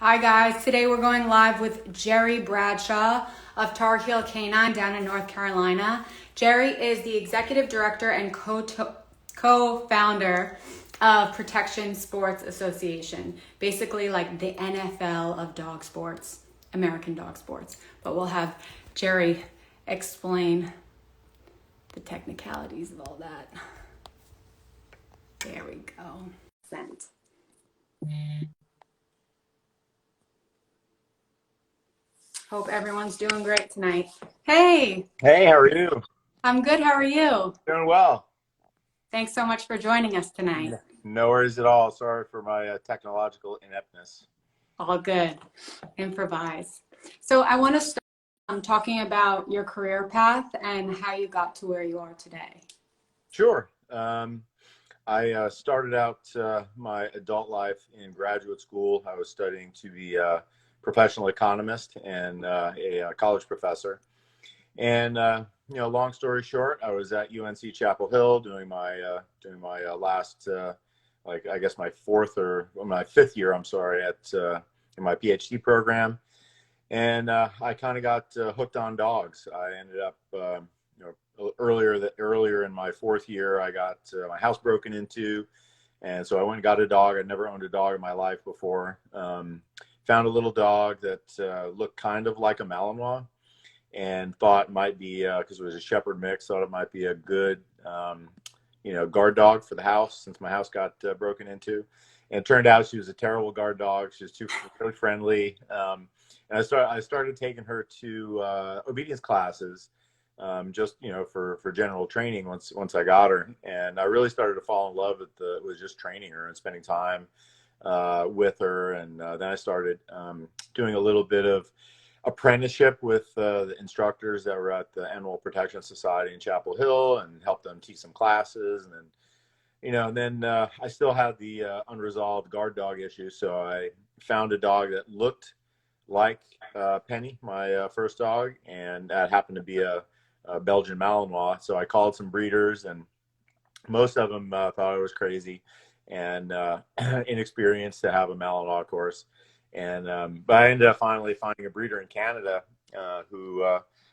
Hi guys, today we're going live with Jerry Bradshaw of Tarheel Canine down in North Carolina. Jerry is the executive director and co-founder of Protection Sports Association, basically like the NFL of dog sports, American dog sports. But we'll have Jerry explain the technicalities of all that. There we go. Sent. Hope everyone's doing great tonight. Hey, Hey, how are you? I'm good. How are you? Doing well. Thanks so much for joining us tonight. No worries at all. Sorry for my technological ineptness. All good. Improvise. So I want to start talking about your career path and how you got to where you are today. Sure. I started out my adult life in graduate school. I was studying to be a professional economist and a college professor. And long story short, I was at UNC Chapel Hill doing my last I guess my fifth year. I'm sorry, at in my PhD program, and I kind of got hooked on dogs. I ended up earlier in my fourth year, I got my house broken into, and so I went and got a dog. I'd never owned a dog in my life before. Found a little dog that looked kind of like a Malinois, and thought it might be, because it was a shepherd mix, thought it might be a good, guard dog for the house, since my house got broken into. And it turned out she was a terrible guard dog. She was too really friendly. And I started taking her to obedience classes, just for general training once I got her. And I really started to fall in love with just training her and spending time with her. And then I started doing a little bit of apprenticeship with the instructors that were at the Animal Protection Society in Chapel Hill, and helped them teach some classes. And then I still had the unresolved guard dog issue, so I found a dog that looked like Penny, my first dog, and that happened to be a Belgian Malinois. So I called some breeders, and most of them thought I was crazy and inexperienced to have a Malinois, of course. And but I ended up finally finding a breeder in Canada who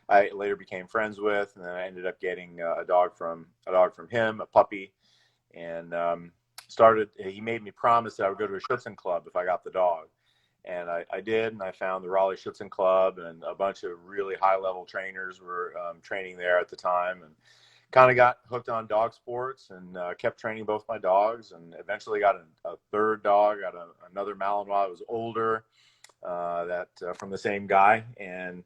I later became friends with, and then I ended up getting a dog from him, a puppy, and he made me promise that I would go to a Schutzhund club if I got the dog, and I did, and I found the Raleigh Schutzhund Club, and a bunch of really high-level trainers were training there at the time, and kind of got hooked on dog sports, and kept training both my dogs, and eventually got a third dog, got another Malinois that was older, from the same guy. And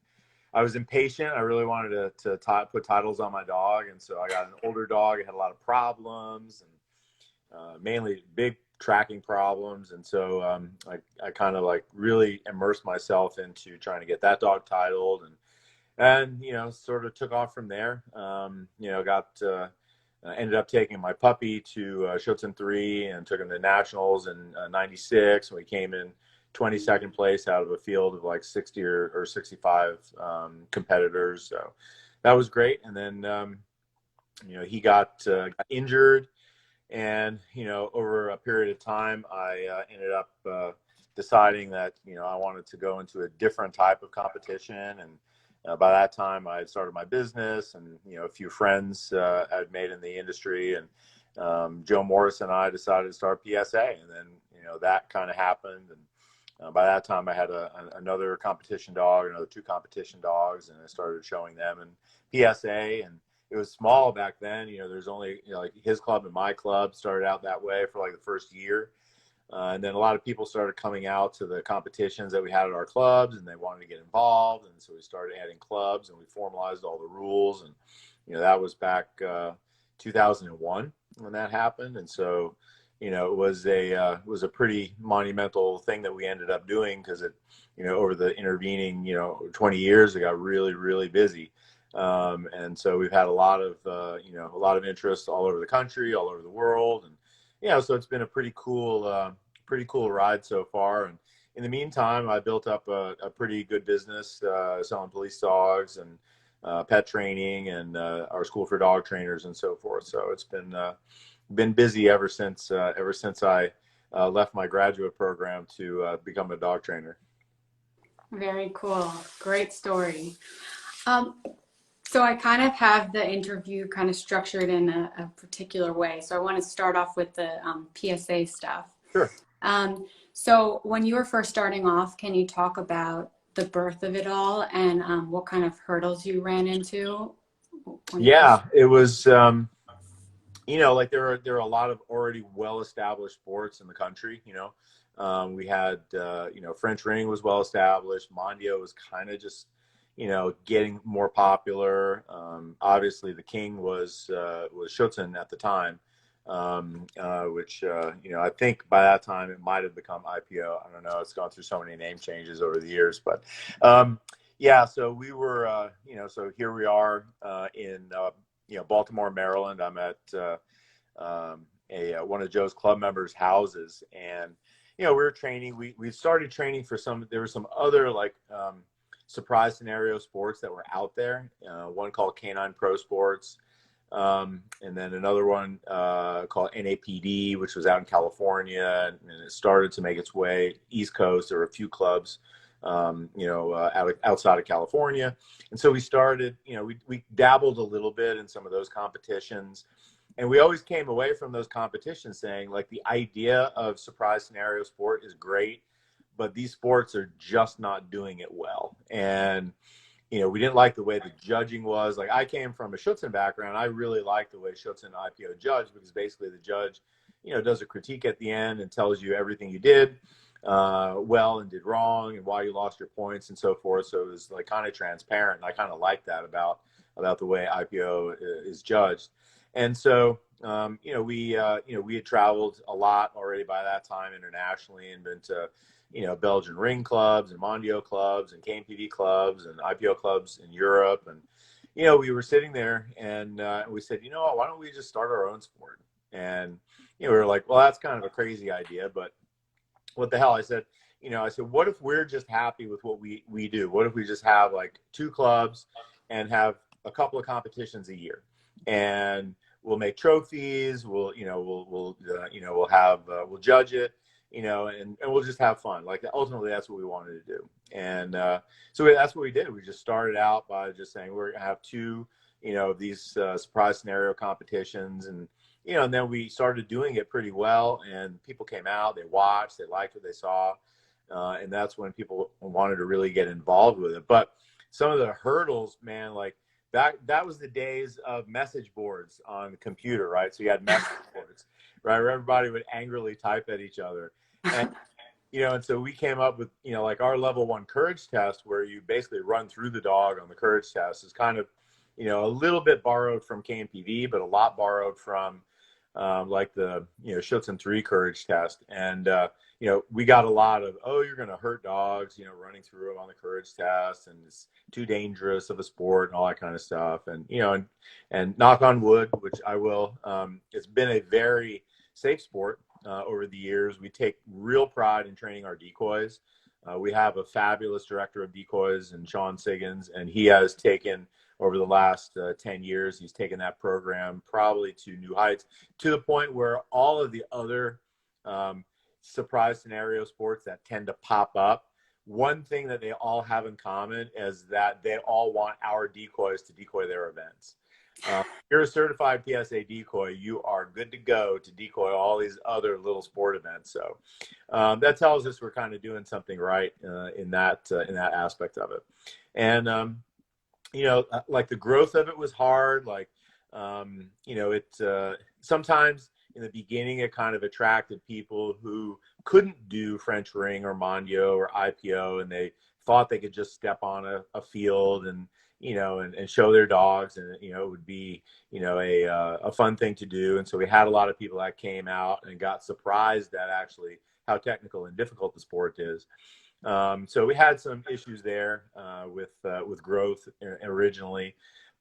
I was impatient. I really wanted to put titles on my dog, and so I got an older dog. It had a lot of problems, and mainly big tracking problems. And so I kind of really immersed myself into trying to get that dog titled, and sort of took off from there. Ended up taking my puppy to Schutzhund 3 and took him to nationals in '96, and we came in 22nd place out of a field of like 60 or 65 competitors. So that was great. And then he got injured, and over a period of time, I ended up deciding that I wanted to go into a different type of competition. And by that time, I had started my business, and a few friends I'd made in the industry, and Joe Morris and I decided to start PSA, and then that kind of happened. And by that time, I had another competition dog, another two competition dogs, and I started showing them in PSA. And it was small back then. There's only like his club and my club started out that way for like the first year. And then a lot of people started coming out to the competitions that we had at our clubs, and they wanted to get involved. And so we started adding clubs, and we formalized all the rules. And, that was back 2001 when that happened. And so, it was a pretty monumental thing that we ended up doing, because it, over the intervening, 20 years, it got really, really busy. And so we've had a lot of interest all over the country, all over the world. And, so it's been a pretty cool ride so far. And in the meantime, I built up a pretty good business selling police dogs and pet training, and our school for dog trainers and so forth. So it's been busy ever since I left my graduate program to become a dog trainer. Very cool. Great story. Um, so I kind of have the interview kind of structured in a particular way. So I want to start off with the PSA stuff. Sure. So when you were first starting off, can you talk about the birth of it all and what kind of hurdles you ran into? Yeah, it was, like there are a lot of already well-established sports in the country, we had, French ring was well-established. Mondio was kind of just, getting more popular. Obviously the king was Schutzen at the time, which, I think by that time it might've become IPO. I don't know. It's gone through so many name changes over the years, but, yeah, so we were, so here we are, in, Baltimore, Maryland. I'm at one of Joe's club members' houses, and we were training. We started training for there were some other like surprise scenario sports that were out there. One called K9 Pro Sports, and then another one called NAPD, which was out in California, and it started to make its way East Coast. There were a few clubs, outside of California. And so we started, we dabbled a little bit in some of those competitions. And we always came away from those competitions saying, like, the idea of surprise scenario sport is great, but these sports are just not doing it well. And, we didn't like the way the judging was. Like, I came from a Schutzen background. I really liked the way Schutzen IPO judged, because basically the judge, does a critique at the end and tells you everything you did well and did wrong and why you lost your points and so forth. So it was like kind of transparent. And I kind of like that about the way IPO is judged. And so, we had traveled a lot already by that time internationally, and been to, Belgian ring clubs and Mondio clubs and KMPD clubs and IPO clubs in Europe. And, we were sitting there, and we said, why don't we just start our own sport? And, we were like, well, that's kind of a crazy idea, but what the hell? I said, what if we're just happy with what we do? What if we just have like 2 clubs and have a couple of competitions a year, and we'll make trophies. We'll judge it, and we'll just have fun. Like, ultimately, that's what we wanted to do. And so that's what we did. We just started out by just saying we're gonna have 2, these surprise scenario competitions, and and then we started doing it pretty well, and people came out, they watched, they liked what they saw, and that's when people wanted to really get involved with it. But some of the hurdles, man, like that was the days of message boards on the computer, right? So you had message boards, right, where everybody would angrily type at each other. And and so we came up with, like our level 1 courage test, where you basically run through the dog on the courage test, is kind of, a little bit borrowed from KMPV, but a lot borrowed from like the Schutzen 3 courage test. And we got a lot of, oh, you're going to hurt dogs, running through them on the courage test, and it's too dangerous of a sport and all that kind of stuff. And and knock on wood, which I will, it's been a very safe sport over the years. We take real pride in training our decoys. We have a fabulous director of decoys, and Sean Siggins, and he has taken, over the last 10 years, he's taken that program probably to new heights, to the point where all of the other surprise scenario sports that tend to pop up, one thing that they all have in common is that they all want our decoys to decoy their events. If you're a certified PSA decoy, you are good to go to decoy all these other little sport events. So that tells us we're kind of doing something right in that aspect of it. And like the growth of it was hard. Like it sometimes in the beginning it kind of attracted people who couldn't do French ring or Mondio or IPO, and they thought they could just step on a field and and show their dogs, and it would be a fun thing to do. And so we had a lot of people that came out and got surprised at actually how technical and difficult the sport is. So we had some issues there with growth originally,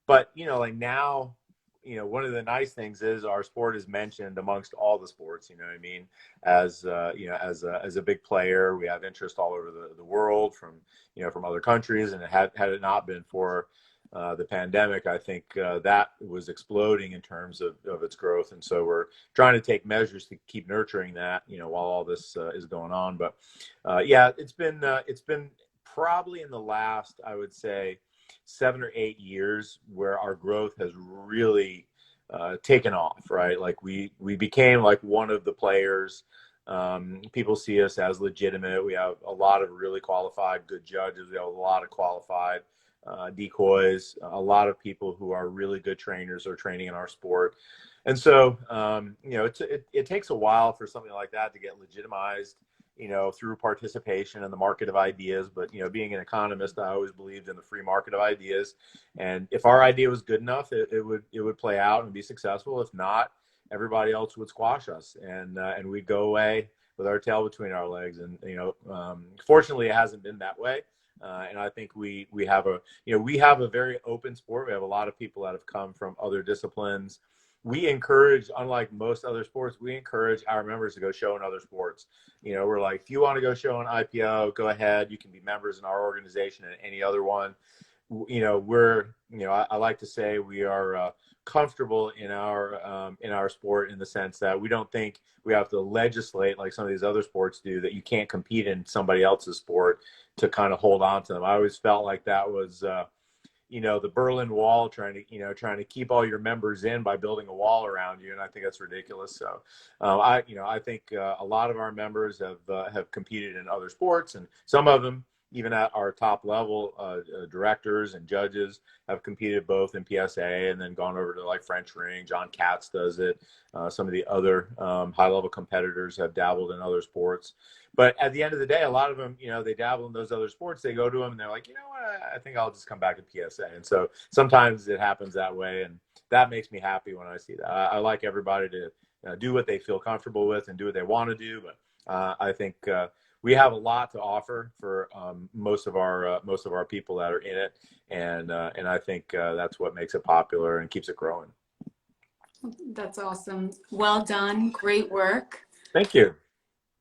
but like now, one of the nice things is our sport is mentioned amongst all the sports. You know what I mean? As as a big player, we have interest all over the world from from other countries, and had it not been for the pandemic, I think that was exploding in terms of its growth. And so we're trying to take measures to keep nurturing that, while all this is going on. But yeah, it's been probably in the last, I would say, 7 or 8 years where our growth has really taken off, right? Like we became like one of the players. People see us as legitimate. We have a lot of really qualified, good judges. We have a lot of qualified decoys, a lot of people who are really good trainers are training in our sport. And so, it takes a while for something like that to get legitimized, through participation in the market of ideas. But, being an economist, I always believed in the free market of ideas. And if our idea was good enough, it would play out and be successful. If not, everybody else would squash us, and we'd go away with our tail between our legs. And, fortunately, it hasn't been that way. And I think we have a very open sport. We have a lot of people that have come from other disciplines. We encourage, unlike most other sports, we encourage our members to go show in other sports. We're like, if you want to go show an IPO, go ahead. You can be members in our organization and any other one. I like to say we are comfortable in our sport, in the sense that we don't think we have to legislate like some of these other sports do, that you can't compete in somebody else's sport to kind of hold on to them. I always felt like that was the Berlin Wall, trying to keep all your members in by building a wall around you, and I think that's ridiculous. So I think a lot of our members have competed in other sports, and some of them, even at our top level, directors and judges, have competed both in PSA and then gone over to like French Ring. John Katz does it. Some of the other high-level competitors have dabbled in other sports. But at the end of the day, a lot of them, they dabble in those other sports. They go to them and they're like, you know what, I think I'll just come back to PSA. And so sometimes it happens that way. And that makes me happy when I see that. I like everybody to do what they feel comfortable with and do what they want to do. But I think we have a lot to offer for most of our people that are in it. And I think that's what makes it popular and keeps it growing. That's awesome. Well done. Great work. Thank you.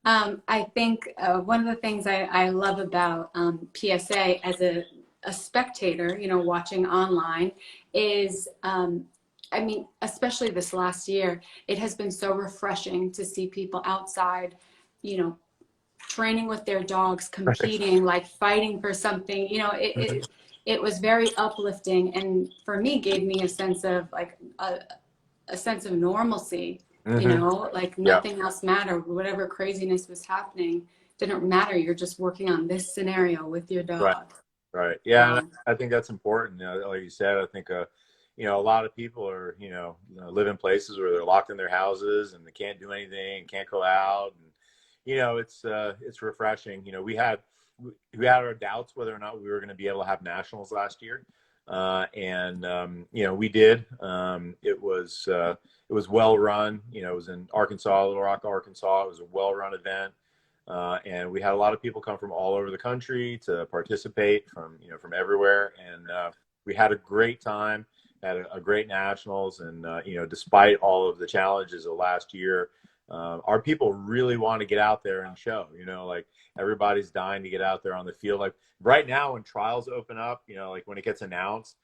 I think one of the things I love about PSA as a spectator, watching online, is, especially this last year, it has been so refreshing to see people outside, training with their dogs, competing, like fighting for something. It was very uplifting, and for me, gave me a sense of like a sense of normalcy. Like nothing else mattered. Whatever craziness was happening didn't matter. You're just working on this scenario with your dog. Right. Yeah. And I think that's important. Like you said, I think, a lot of people are, live in places where they're locked in their houses and they can't do anything, can't go out. And, it's refreshing. We had our doubts whether or not we were going to be able to have nationals last year. We did. It was well run. It was in Arkansas, Little Rock, Arkansas. It was a well run event, and we had a lot of people come from all over the country to participate from everywhere, and we had a great time. Had a great nationals, and despite all of the challenges of last year, our people really want to get out there and show. Like everybody's dying to get out there on the field. Like right now, when trials open up, like when it gets announced,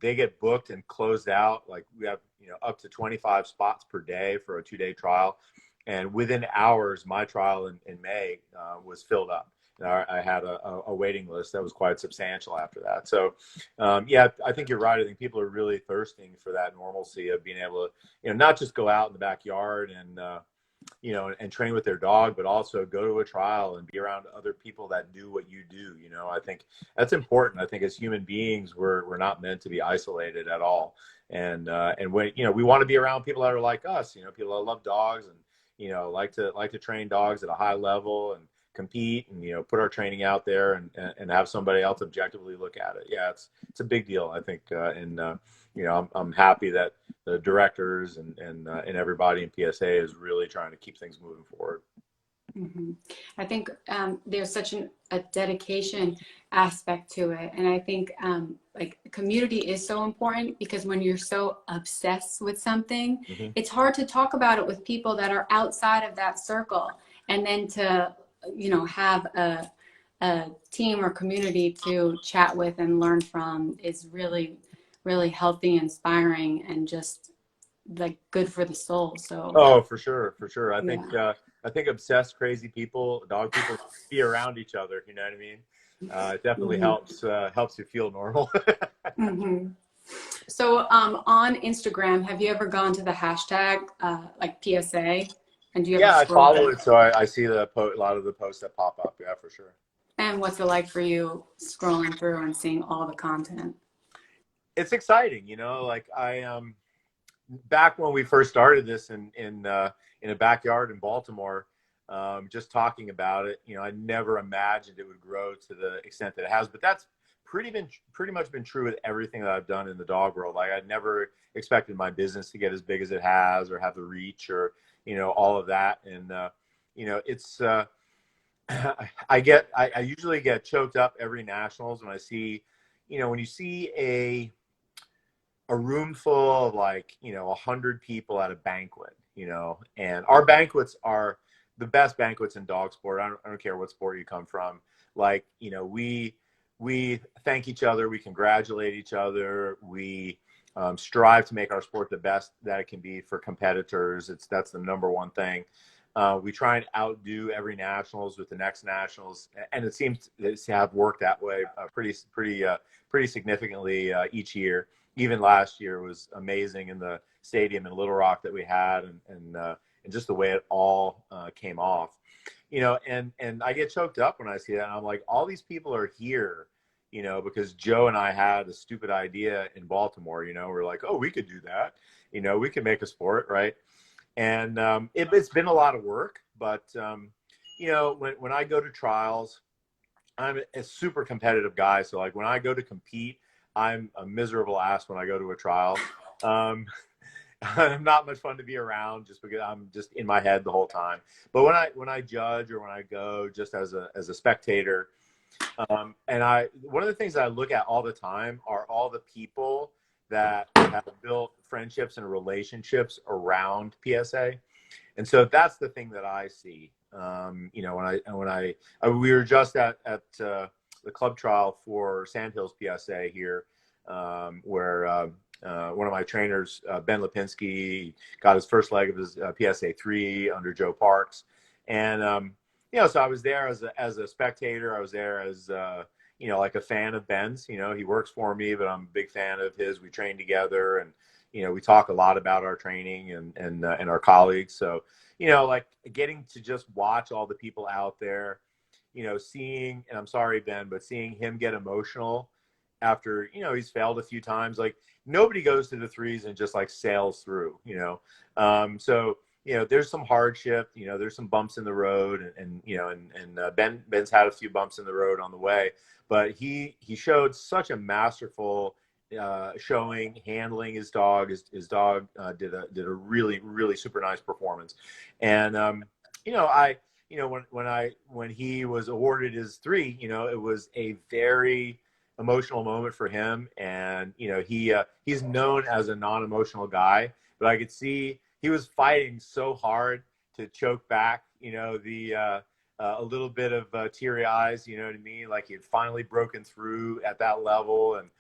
they get booked and closed out. Like we have, up to 25 spots per day for a 2-day trial. And within hours, my trial in May was filled up. I had a waiting list that was quite substantial after that. So, I think you're right. I think people are really thirsting for that normalcy of being able to, not just go out in the backyard and, and train with their dog, but also go to a trial and be around other people that do what you do. I think that's important. I think as human beings, we're not meant to be isolated at all. And when, we want to be around people that are like us, people that love dogs and, like to train dogs at a high level and compete and, put our training out there and have somebody else objectively look at it. Yeah, it's a big deal, I think. I'm happy that the directors and everybody in PSA is really trying to keep things moving forward. Mm-hmm. I think there's such a dedication aspect to it. And I think like community is so important, because when you're so obsessed with something, it's hard to talk about it with people that are outside of that circle. And then to, have a team or community to chat with and learn from is really, really healthy, inspiring, and just like good for the soul. So Oh, for sure, for sure. yeah. I think obsessed, crazy people, dog people, be around each other. You know what I mean? It definitely Hmm. helps you feel normal. Hmm. So on Instagram, have you ever gone to the hashtag like PSA? And do you ever Yeah, I scroll follow through? it, so I see a lot of the posts that pop up. Yeah, for sure. And what's it like for you scrolling through and seeing all the content? It's exciting, you know. Like back when we first started this in a backyard in Baltimore, just talking about it, you know, I never imagined it would grow to the extent that it has. But that's pretty much been true with everything that I've done in the dog world. Like I never expected my business to get as big as it has, or have the reach, or you know, all of that. And you know, it's I usually get choked up every nationals when I see, you know, when you see a room full of like, you know, 100 people at a banquet, you know, and our banquets are the best banquets in dog sport. I don't care what sport you come from. Like, you know, we thank each other, we congratulate each other, we strive to make our sport the best that it can be for competitors. That's the number one thing. We try and outdo every nationals with the next nationals, and it seems to have worked that way pretty significantly each year. Even last year was amazing in the stadium in Little Rock that we had, and just the way it all came off, you know. And I get choked up when I see that. And I'm like, all these people are here, you know, because Joe and I had a stupid idea in Baltimore. You know, we're like, oh, we could do that. You know, we could make a sport, right? And it's been a lot of work, but you know, when I go to trials, I'm a super competitive guy. So like when I go to compete, I'm a miserable ass when I go to a trial. Um, I'm not much fun to be around just because I'm just in my head the whole time. But when I judge, or when I go just as a spectator, and one of the things that I look at all the time are all the people that have built friendships and relationships around PSA. And so that's the thing that I see. You know, we were just at the club trial for Sandhills PSA here, where one of my trainers, Ben Lipinski, got his first leg of his PSA 3 under Joe Parks. And you know, so I was there as a spectator. I was there as you know, like a fan of Ben's. You know, he works for me, but I'm a big fan of his. We train together, and you know, we talk a lot about our training and our colleagues. So you know, like getting to just watch all the people out there, you know, seeing, and I'm sorry, Ben, but seeing him get emotional after, you know, he's failed a few times. Like nobody goes to the threes and just like sails through, you know. So, you know, there's some hardship, you know, there's some bumps in the road, and you know, Ben's had a few bumps in the road on the way, but he showed such a masterful showing, handling his dog. His dog did a really super nice performance. And you know, you know, when he was awarded his 3, you know, it was a very emotional moment for him. And you know, he's known as a non-emotional guy, but I could see he was fighting so hard to choke back, you know, the a little bit of teary eyes, you know what I mean? Like he had finally broken through at that level. And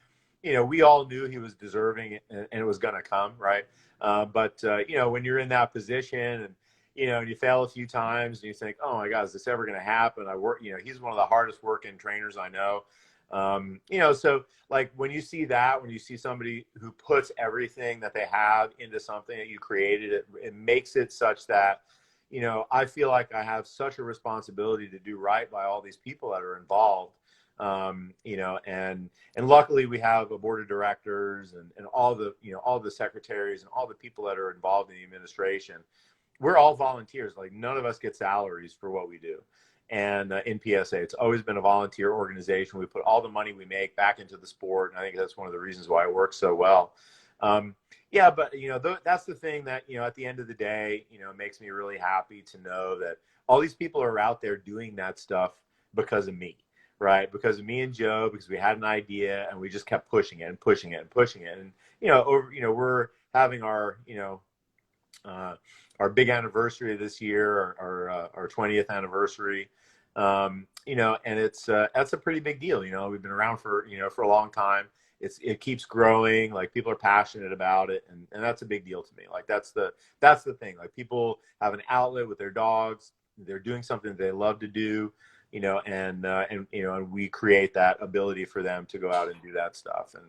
you know, we all knew he was deserving, and it was going to come, right? But you know, when you're in that position, and you know, and you fail a few times, and you think, oh my God, is this ever going to happen? You know, he's one of the hardest working trainers I know. You know, so like when you see that, when you see somebody who puts everything that they have into something that you created, it makes it such that, you know, I feel like I have such a responsibility to do right by all these people that are involved. You know, and luckily we have a board of directors, and all the, you know, all the secretaries and all the people that are involved in the administration. We're all volunteers. Like none of us get salaries for what we do. And in PSA, it's always been a volunteer organization. We put all the money we make back into the sport, and I think that's one of the reasons why it works so well. Yeah, but you know, that's the thing that, you know, at the end of the day, you know, it makes me really happy to know that all these people are out there doing that stuff because of me, right? Because of me and Joe, because we had an idea and we just kept pushing it and pushing it and pushing it. And you know, you know, we're having uh, our big anniversary this year, our 20th anniversary. You know, and that's a pretty big deal. You know, we've been around for, you know, for a long time. It keeps growing. Like, people are passionate about it, and that's a big deal to me. Like, that's the thing. Like, people have an outlet with their dogs. They're doing something that they love to do, you know, and you know, and we create that ability for them to go out and do that stuff. And,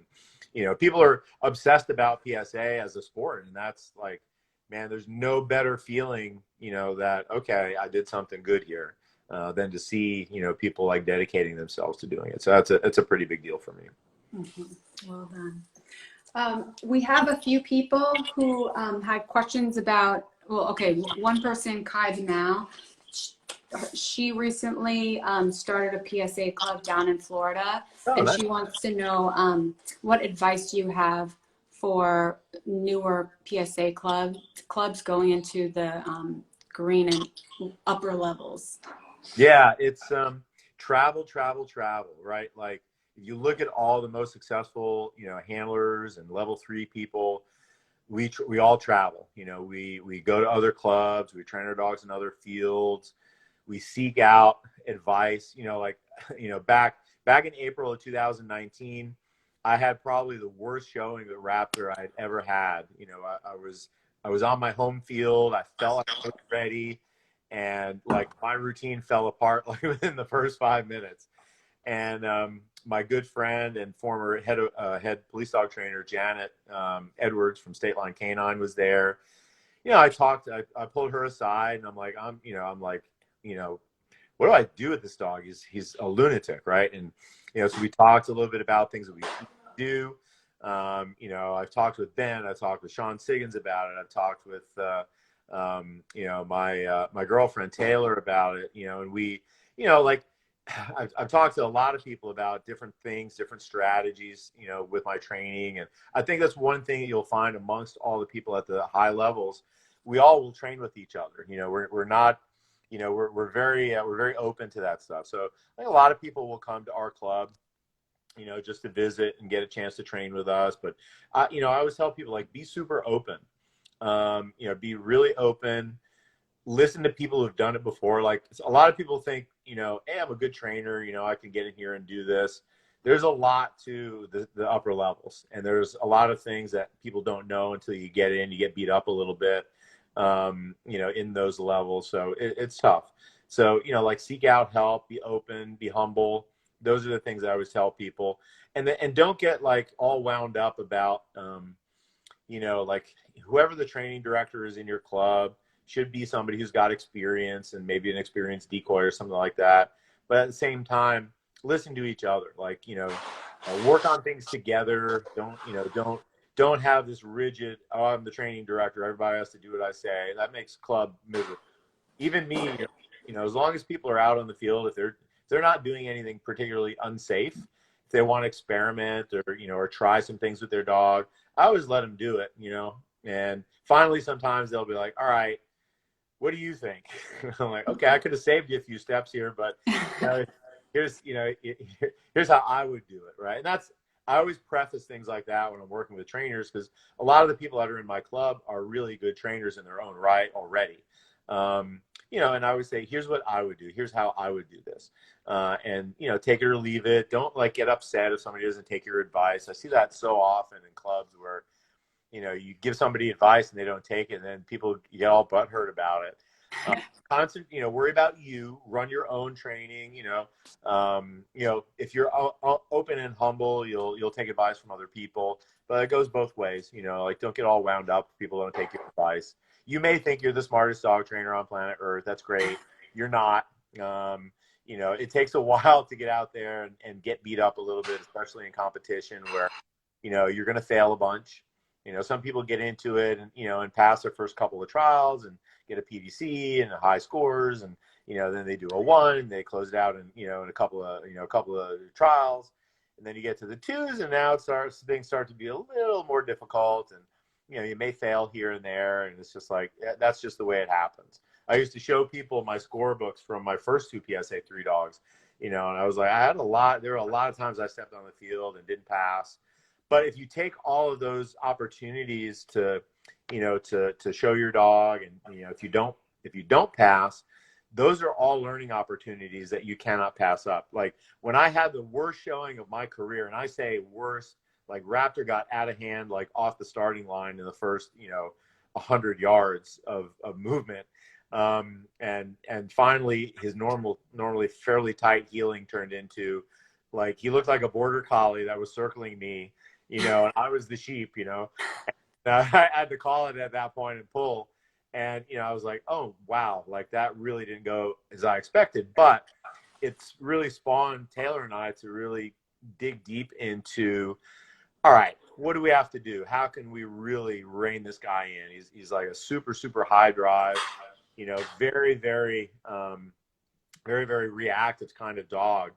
you know, people are obsessed about PSA as a sport, and that's like, man, there's no better feeling, you know, that, okay, I did something good here, than to see, you know, people like dedicating themselves to doing it. So it's a pretty big deal for me. Mm-hmm. Well done. We have a few people who had questions about, well, okay, one person, Kai Now, she recently started a PSA club down in Florida, Oh, and nice. she wants to know what advice do you have for newer PSA clubs going into the green and upper levels? Yeah, it's travel, right? Like, if you look at all the most successful, you know, handlers and level 3 people, we all travel. You know, we go to other clubs, we train our dogs in other fields, we seek out advice. You know, like, you know, back in April of 2019, I had probably the worst showing at Raptor I'd ever had. You know, I was on my home field. I felt like I was ready, and like, my routine fell apart like within the first 5 minutes. And my good friend and former head police dog trainer, Janet Edwards from State Line K9, was there. You know, I pulled her aside, and I'm like, you know, what do I do with this dog? He's a lunatic, right? And, you know, so we talked a little bit about things that we do. You know, I've talked with Ben, I've talked with Sean Siggins about it. I've talked with, you know, my girlfriend Taylor about it, you know, and we, you know, like, I've talked to a lot of people about different things, different strategies, you know, with my training. And I think that's one thing that you'll find amongst all the people at the high levels. We all will train with each other. You know, we're not, you know, we're very open to that stuff. So I think a lot of people will come to our club, you know, just to visit and get a chance to train with us. But you know, I always tell people, like, be super open. You know, be really open. Listen to people who've done it before. Like, a lot of people think, you know, hey, I'm a good trainer, you know, I can get in here and do this. There's a lot to the upper levels, and there's a lot of things that people don't know until you get in. You get beat up a little bit, you know, in those levels. So it's tough. So, you know, like, seek out help, be open, be humble. Those are the things that I always tell people. And don't get like all wound up about, you know, like, whoever the training director is in your club should be somebody who's got experience, and maybe an experienced decoy or something like that. But at the same time, listen to each other. Like, you know, work on things together. Don't, you know, don't have this rigid, oh, I'm the training director, everybody has to do what I say. That makes club miserable. Even me, you know, as long as people are out on the field, if they're not doing anything particularly unsafe, if they want to experiment, or, you know, or try some things with their dog, I always let them do it, you know. And finally, sometimes they'll be like, all right, what do you think? I'm like, okay, I could have saved you a few steps here, but, you know, here's, you know, here's how I would do it, right? And I always preface things like that when I'm working with trainers, because a lot of the people that are in my club are really good trainers in their own right already. You know, and I would say, here's what I would do. Here's how I would do this. And, you know, take it or leave it. Don't, like, get upset if somebody doesn't take your advice. I see that so often in clubs where, you know, you give somebody advice and they don't take it, and then people get all butthurt about it. You know, worry about you, run your own training. You know, if you're open and humble, you'll take advice from other people, but it goes both ways. You know, like, don't get all wound up if people don't take your advice. You may think you're the smartest dog trainer on planet Earth. That's great. You're not. You know, it takes a while to get out there and get beat up a little bit, especially in competition where, you know, you're going to fail a bunch. You know, some people get into it and, you know, and pass their first couple of trials and get a PDC and high scores, and, you know, then they do a 1 and they close it out in, you know, in a couple of trials, and then you get to the 2s, and now things start to be a little more difficult, and, you know, you may fail here and there, and it's just like, that's just the way it happens. I used to show people my scorebooks from my first 2 PSA 3 dogs, you know, and I was like, there were a lot of times I stepped on the field and didn't pass. But if you take all of those opportunities to, you know, to show your dog, and, you know, if you don't pass, those are all learning opportunities that you cannot pass up. Like when I had the worst showing of my career, and I say worst, like Raptor got out of hand, like off the starting line in the first, 100 yards of movement. And finally his normally fairly tight heeling turned into, like, he looked like a border collie that was circling me, and I was the sheep, I had to call it at that point and pull. And, I was like, oh, wow, like that really didn't go as I expected. But it's really spawned Taylor and I to really dig deep into, all right, what do we have to do? How can we really rein this guy in? He's like a super, super high drive, very, very, very, very reactive kind of dog.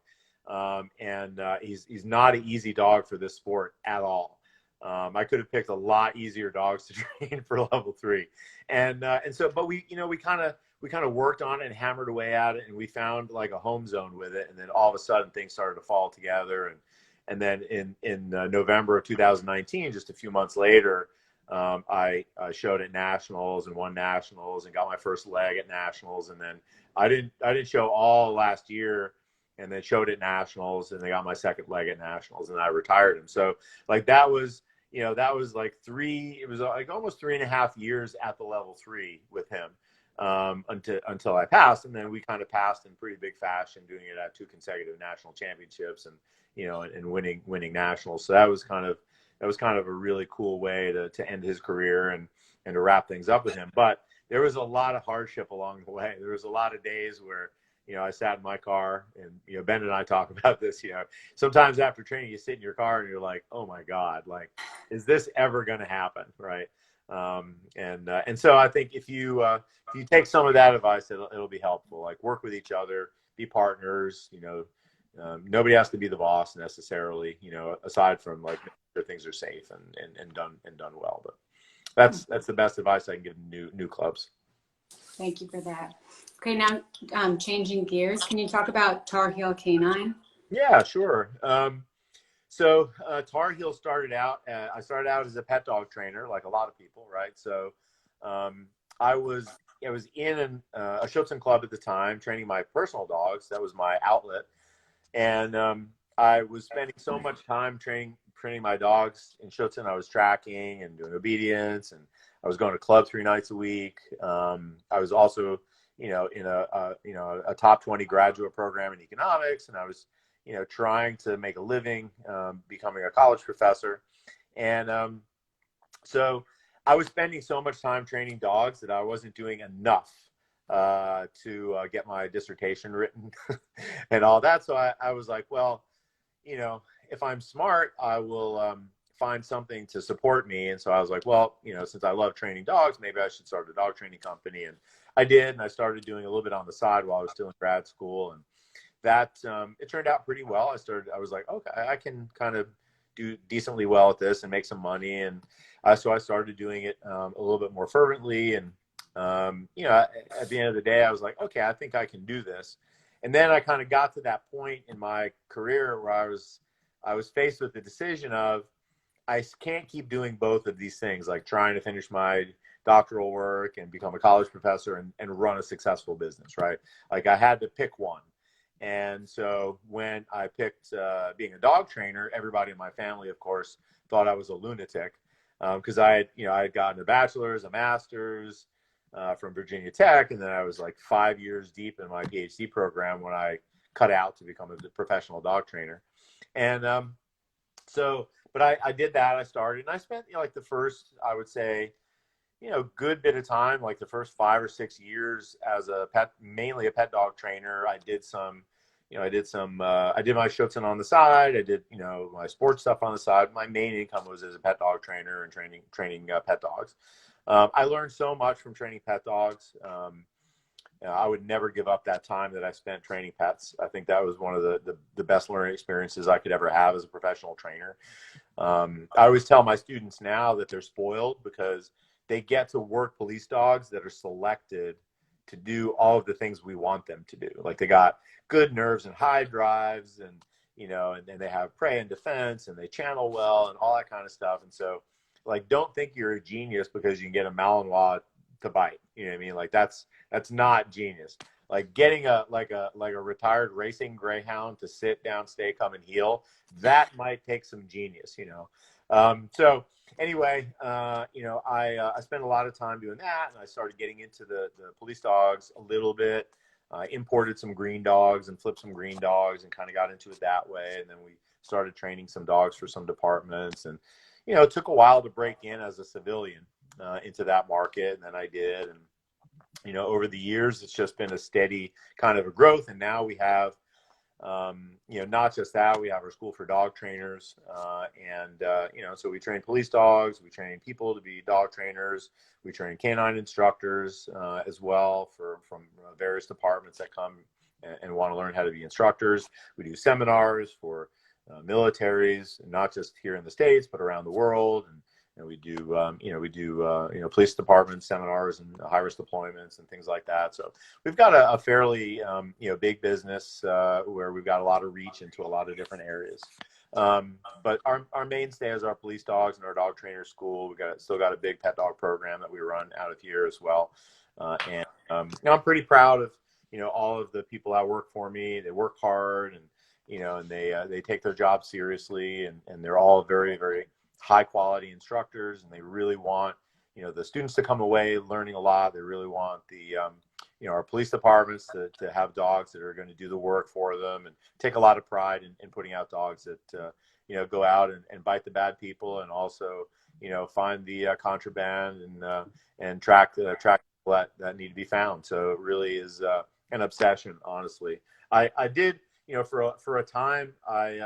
And he's not an easy dog for this sport at all. I could have picked a lot easier dogs to train for level 3. And so, but we kind of worked on it and hammered away at it, and we found like a home zone with it. And then all of a sudden things started to fall together. And then in November of 2019, just a few months later, I showed at nationals and won nationals and got my first leg at nationals. And then I didn't show all last year, and then showed at nationals, and they got my second leg at nationals, and I retired him. So like that was like it was like almost 3.5 years at the level 3 with him, until I passed. And then we kind of passed in pretty big fashion, doing it at 2 consecutive national championships and, and winning nationals. So that was kind of a really cool way to end his career and to wrap things up with him. But there was a lot of hardship along the way. There was a lot of days where, I sat in my car, and, Ben and I talk about this, sometimes after training, you sit in your car and you're like, oh my God, like, is this ever going to happen? Right. And so I think if you take some of that advice, it'll be helpful. Like, work with each other, be partners, nobody has to be the boss necessarily, aside from like making sure things are safe and done well. But that's the best advice I can give new clubs. Thank you for that. Okay, now changing gears, can you talk about Tarheel Canine? Yeah, sure. So Tarheel I started out as a pet dog trainer, like a lot of people, right? So I was in a Schutzhund club at the time, training my personal dogs. That was my outlet. And I was spending so much time training my dogs in Schutzhund. I was tracking and doing obedience, and I was going to club 3 nights a week. I was also, in a top 20 graduate program in economics, and I was, trying to make a living, becoming a college professor. And so I was spending so much time training dogs that I wasn't doing enough to get my dissertation written and all that. So I was like, well, if I'm smart, I will find something to support me. And so I was like, well, since I love training dogs, maybe I should start a dog training company. And I did, and I started doing a little bit on the side while I was still in grad school. And that, it turned out pretty well. I was like, okay, I can kind of do decently well at this and make some money. And so I started doing it a little bit more fervently. And, at the end of the day, I was like, okay, I think I can do this. And then I kind of got to that point in my career where I was faced with the decision of, I can't keep doing both of these things, like trying to finish my doctoral work and become a college professor and run a successful business, right? Like, I had to pick one. And so when I picked being a dog trainer, everybody in my family, of course, thought I was a lunatic, because I had gotten a bachelor's, a master's from Virginia Tech, and then I was like 5 years deep in my PhD program when I cut out to become a professional dog trainer. And but I did that. I started, and I spent like the first, I would say, good bit of time, like the first 5 or 6 years as mainly a pet dog trainer. I did I did my Schutzhund on the side. I did, my sports stuff on the side. My main income was as a pet dog trainer and training pet dogs. I learned so much from training pet dogs. I would never give up that time that I spent training pets. I think that was one of the best learning experiences I could ever have as a professional trainer. I always tell my students now that they're spoiled because they get to work police dogs that are selected to do all of the things we want them to do. Like, they got good nerves and high drives, and and then they have prey and defense, and they channel well and all that kind of stuff. And so, like, don't think you're a genius because you can get a Malinois to bite. You know what I mean? Like, that's not genius. like getting a retired racing greyhound to sit down, stay, come, and heel, that might take some genius, you know. So anyway, you know, I spent a lot of time doing that, and I started getting into the police dogs a little bit. Imported some green dogs and flipped some green dogs and kind of got into it that way. And then we started training some dogs for some departments. And, you know, it took a while to break in as a civilian into that market. And then I did. And, you know, over the years, it's just been a steady kind of a growth. And now we have, you know, not just that, we have our school for dog trainers. You know, so we train police dogs, we train people to be dog trainers, we train canine instructors as well from various departments that come and want to learn how to be instructors. We do seminars for militaries, not just here in the States, but around the world. And we do, you know, police department seminars and high-risk deployments and things like that. So we've got a fairly, you know, big business where we've got a lot of reach into a lot of different areas. But our mainstay is our police dogs and our dog trainer school. Still got a big pet dog program that we run out of here as well. You know, I'm pretty proud of, you know, all of the people that work for me. They work hard, and, you know, and they take their job seriously, and they're all very, very high quality instructors, and they really want, you know, the students to come away learning a lot. They really want the, you know, our police departments to have dogs that are going to do the work for them, and take a lot of pride in putting out dogs that, you know, go out and bite the bad people, and also, you know, find the contraband and track people that need to be found. So it really is an obsession, honestly. I did, you know, for a time, I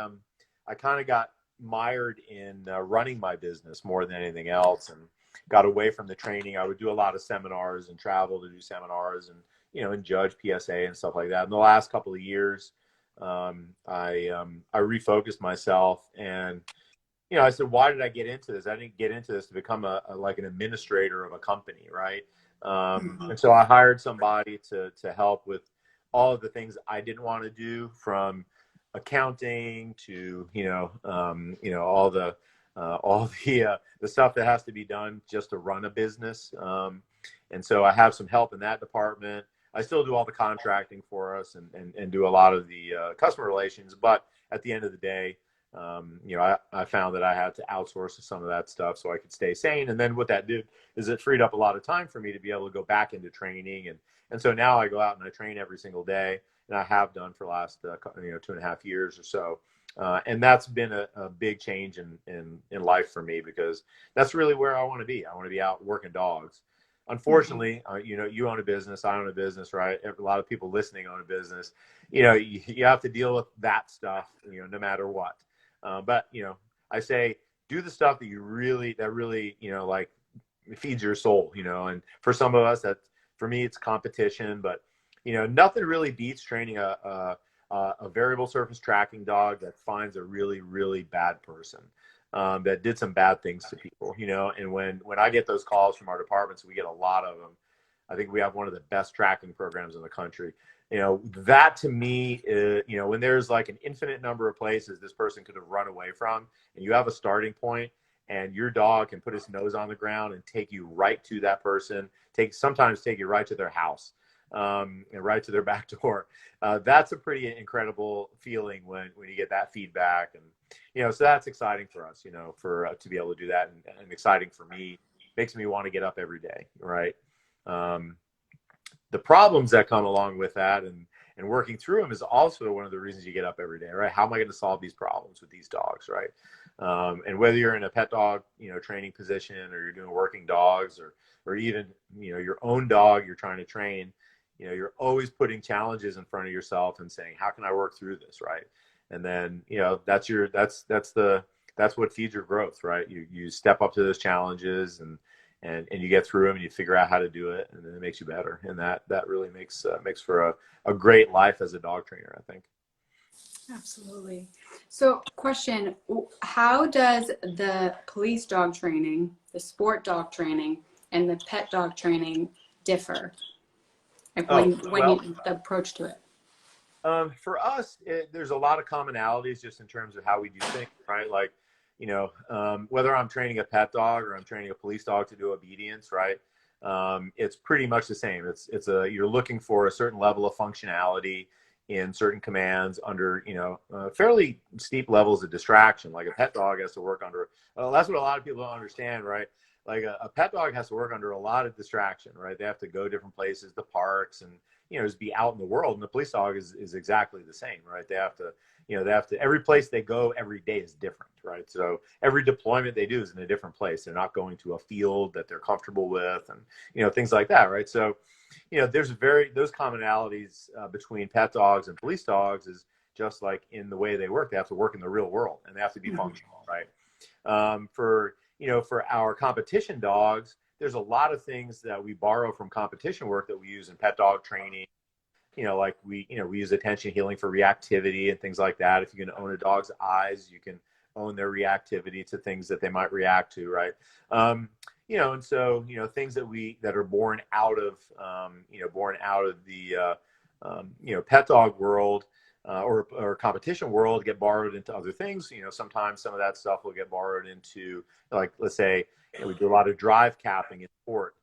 kind of got mired in running my business more than anything else, and got away from the training. I would do a lot of seminars and travel to do seminars, and, you know, and judge PSA and stuff like that. In the last couple of years, I refocused myself, and, you know, I said, why did I get into this? I didn't get into this to become like an administrator of a company, right? And so I hired somebody to help with all of the things I didn't want to do, from accounting to, you know, all the stuff that has to be done just to run a business. And so I have some help in that department. I still do all the contracting for us, and do a lot of the customer relations. But at the end of the day, you know, I found that I had to outsource some of that stuff so I could stay sane. And then what that did is it freed up a lot of time for me to be able to go back into training. And so now I go out and I train every single day, and I have done for the last, you know, 2.5 years or so. And that's been a big change in life for me, because that's really where I want to be. I want to be out working dogs. Unfortunately, you know, you own a business, I own a business, right? A lot of people listening own a business. You know, you have to deal with that stuff, you know, no matter what. But, you know, I say, do the stuff that really, you know, like, feeds your soul, you know. And for some of us, for me, it's competition. But, you know, nothing really beats training a variable surface tracking dog that finds a really, really bad person, that did some bad things to people, you know. And when I get those calls from our departments, we get a lot of them. I think we have one of the best tracking programs in the country. You know, that to me, you know, when there's like an infinite number of places this person could have run away from, and you have a starting point, and your dog can put his nose on the ground and take you right to that person, sometimes take you right to their house, and right to their back door. That's a pretty incredible feeling when you get that feedback. And, you know, so that's exciting for us, you know, to be able to do that, and exciting for me. Makes me want to get up every day, right? The problems that come along with that, and working through them, is also one of the reasons you get up every day, right? How am I going to solve these problems with these dogs, right? And whether you're in a pet dog, you know, training position, or you're doing working dogs, or even, you know, your own dog you're trying to train, you know, you're always putting challenges in front of yourself and saying, how can I work through this, right? And then, you know, that's what feeds your growth, right? You step up to those challenges, and you get through them, and you figure out how to do it, and then it makes you better. And that really makes for a great life as a dog trainer, I think. Absolutely. So, question, how does the police dog training, the sport dog training, and the pet dog training differ? Like the approach to it? For us, there's a lot of commonalities just in terms of how we do things, right? Like, you know, whether I'm training a pet dog or I'm training a police dog to do obedience, right? it's pretty much the same. You're looking for a certain level of functionality in certain commands under, fairly steep levels of distraction. Like a pet dog has to work under, that's what a lot of people don't understand, right? Like a pet dog has to work under a lot of distraction, right? They have to go different places, the parks, and, just be out in the world. And the police dog is exactly the same, right? They have to, every place they go every day is different, right? So every deployment they do is in a different place. They're not going to a field that they're comfortable with, and, things like that, right? So, those commonalities between pet dogs and police dogs is just like in the way they work. They have to work in the real world, and they have to be functional, right? For our competition dogs, there's a lot of things that we borrow from competition work that we use in pet dog training. Like we use attention healing for reactivity and things like that. If you can own a dog's eyes, you can own their reactivity to things that they might react to, right? And so, things that are born out of the, pet dog world or competition world get borrowed into other things. Sometimes some of that stuff will get borrowed into, like, let's say, we do a lot of drive capping in sport.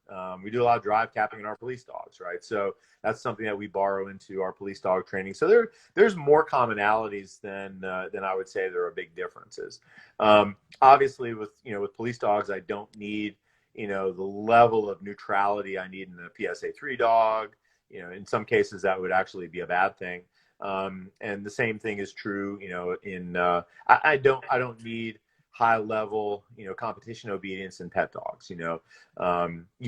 We do a lot of drive capping in our police dogs, right? So that's something that we borrow into our police dog training. So there's more commonalities than I would say there are big differences. Obviously, with police dogs, I don't need the level of neutrality I need in a PSA 3 dog. In some cases that would actually be a bad thing. And the same thing is true, I don't need high level, competition obedience in pet dogs. You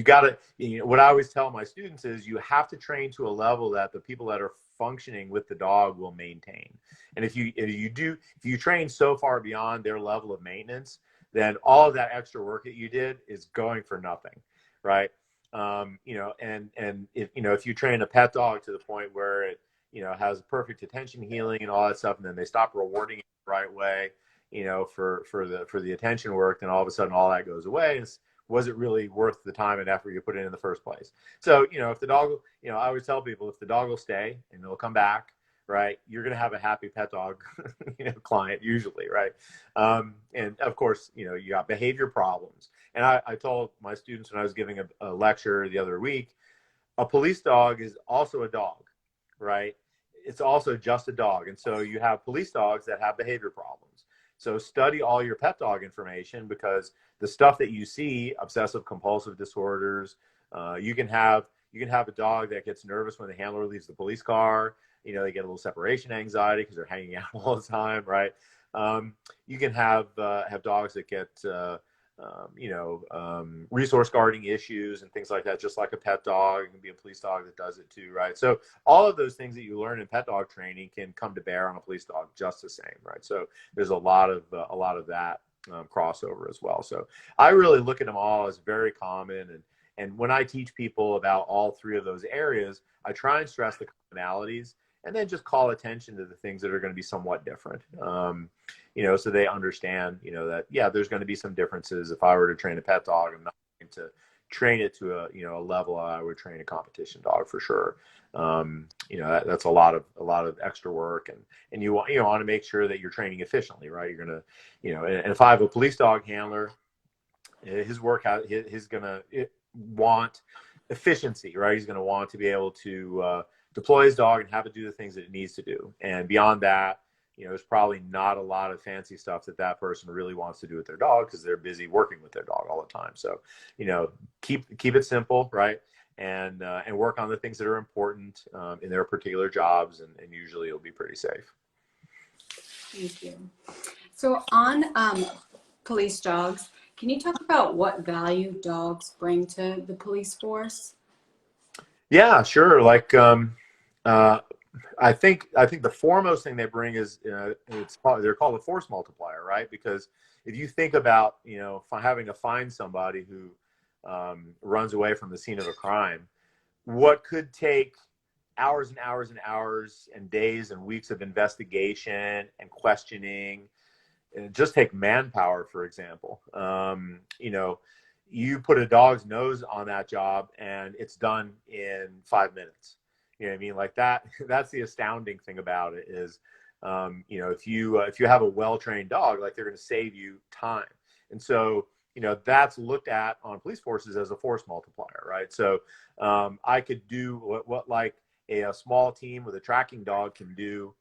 gotta, what I always tell my students is you have to train to a level that the people that are functioning with the dog will maintain. And if you train so far beyond their level of maintenance, then all of that extra work that you did is going for nothing, right? And if you train a pet dog to the point where it, has perfect attention healing and all that stuff, and then they stop rewarding it the right way, for the attention work, then all of a sudden all that goes away. Was it really worth the time and effort you put in the first place? So, if the dog, I always tell people, if the dog will stay and they'll come back, right, you're going to have a happy pet dog, client usually, right? And of course, you got behavior problems. And I told my students when I was giving a lecture the other week, a police dog is also a dog, right? It's also just a dog. And so you have police dogs that have behavior problems. So study all your pet dog information, because the stuff that you see, obsessive compulsive disorders, you can have a dog that gets nervous when the handler leaves the police car. They get a little separation anxiety because they're hanging out all the time, right? You can have dogs that get resource guarding issues and things like that, just like a pet dog. It can be a police dog that does it too, right? So all of those things that you learn in pet dog training can come to bear on a police dog just the same, right? So there's a lot of that crossover as well. So I really look at them all as very common. And when I teach people about all three of those areas, I try and stress the commonalities and then just call attention to the things that are going to be somewhat different. So they understand, that, yeah, there's going to be some differences. If I were to train a pet dog, I'm not going to train it to a level I would train a competition dog for sure. That's a lot of extra work, and you want to make sure that you're training efficiently, right? You're going to, and if I have a police dog handler, his workout, he's going to want efficiency, right? He's going to want to be able to deploy his dog and have it do the things that it needs to do. And beyond that, there's probably not a lot of fancy stuff that person really wants to do with their dog because they're busy working with their dog all the time. So, keep it simple, right? And work on the things that are important in their particular jobs, and usually it'll be pretty safe. Thank you. So on police dogs, can you talk about what value dogs bring to the police force? Yeah, sure. Like, I think the foremost thing they bring is they're called a force multiplier, right? Because if you think about having to find somebody who runs away from the scene of a crime, what could take hours and hours and hours and days and weeks of investigation and questioning, and just take manpower, for example. You put a dog's nose on that job and it's done in 5 minutes. You know what I mean? Like that's the astounding thing about it is, if you have a well-trained dog, like they're going to save you time. And so, that's looked at on police forces as a force multiplier, right? So I could do what like a small team with a tracking dog can do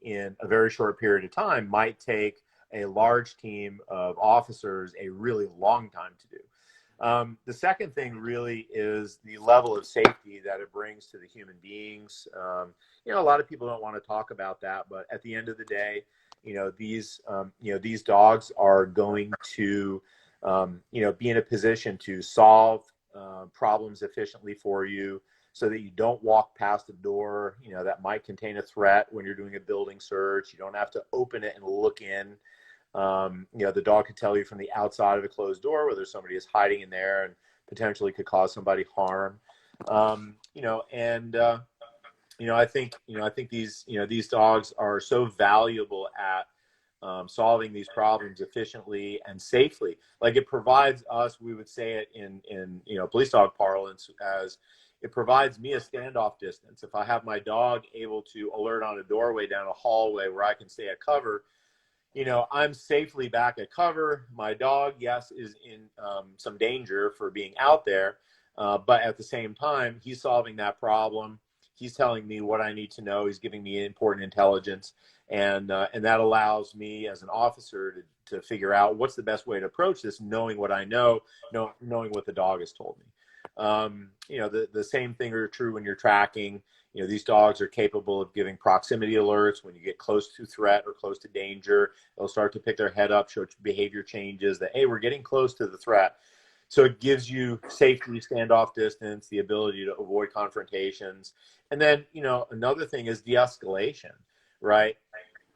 in a very short period of time might take a large team of officers a really long time to do. The second thing really is the level of safety that it brings to the human beings. A lot of people don't want to talk about that, but at the end of the day, these dogs are going to, be in a position to solve problems efficiently for you, so that you don't walk past a door, that might contain a threat when you're doing a building search. You don't have to open it and look in. The dog could tell you from the outside of a closed door whether somebody is hiding in there and potentially could cause somebody harm. I think these dogs are so valuable at solving these problems efficiently and safely. Like, it provides us, we would say it in police dog parlance, as it provides me a standoff distance. If I have my dog able to alert on a doorway down a hallway where I can stay at cover, I'm safely back at cover. My dog, yes, is in some danger for being out there, but at the same time, he's solving that problem. He's telling me what I need to know. He's giving me important intelligence, and that allows me as an officer to figure out what's the best way to approach this, knowing what I know, knowing what the dog has told me. The same thing are true when you're tracking. These dogs are capable of giving proximity alerts. When you get close to threat or close to danger, they'll start to pick their head up, show behavior changes that, hey, we're getting close to the threat. So it gives you safety, standoff distance, the ability to avoid confrontations. And then, another thing is de-escalation, right?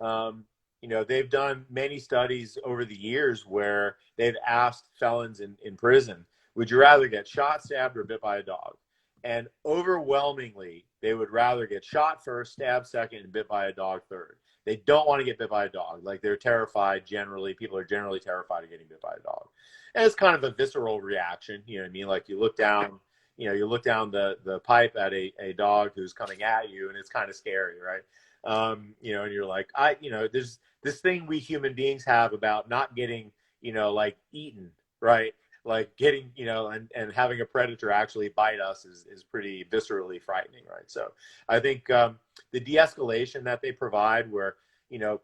They've done many studies over the years where they've asked felons in prison, would you rather get shot, stabbed, or bit by a dog? And overwhelmingly, they would rather get shot first, stabbed second, and bit by a dog third. They don't want to get bit by a dog. Like, they're terrified generally. People are generally terrified of getting bit by a dog. And it's kind of a visceral reaction. You know what I mean? Like, you look down the pipe at a dog who's coming at you, and it's kind of scary, right? And you're like, there's this thing we human beings have about not getting, eaten, right? Like, getting, and having a predator actually bite us is pretty viscerally frightening, right? So I think the de-escalation that they provide, where,